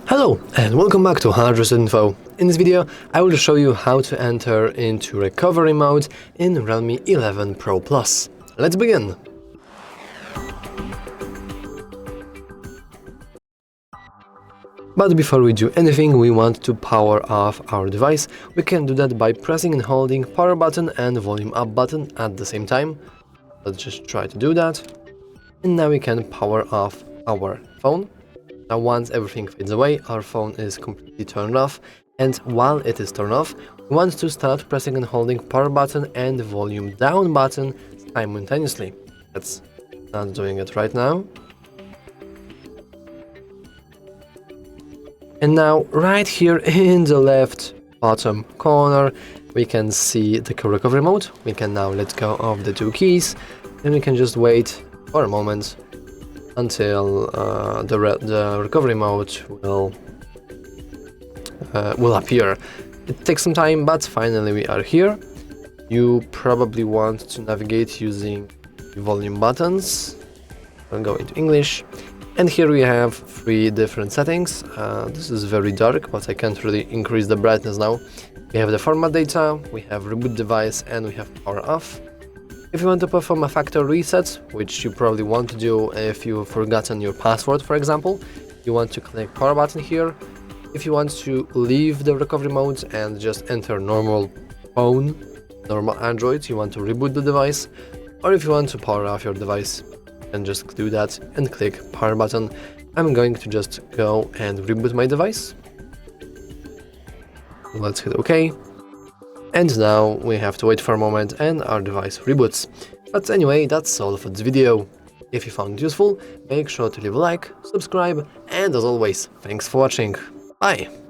Hello and welcome back to Hardware Info. In this video I will show you how to enter into recovery mode in Realme 11 Pro Plus. Let's begin! But before we do anything, we want to power off our device. We can do that by pressing and holding power button and volume up button at the same time. Let's just try to do that. And now we can power off our phone. Now once everything fades away, our phone is completely turned off, and while it is turned off, we want to start pressing and holding power button and volume down button simultaneously. Let's start doing it right now. And now right here in the left bottom corner we can see the recovery mode. We can now let go of the two keys and we can just wait for a moment until the recovery mode will appear. It takes some time, but finally we are here. You probably want to navigate using the volume buttons. I'll go into English, and here we have three different settings. This is very dark, but I can't really increase the brightness now. We have the format data, we have reboot device, and we have power off. If you want to perform a factory reset, which you probably want to do if you've forgotten your password, for example, you want to click power button here. If you want to leave the recovery mode and just enter normal phone, normal Android, you want to reboot the device, or if you want to power off your device, then just do that and click power button. I'm going to just go and reboot my device. Let's hit OK. And now we have to wait for a moment and our device reboots. But anyway, that's all for this video. If you found it useful, make sure to leave a like, subscribe, and as always, thanks for watching. Bye!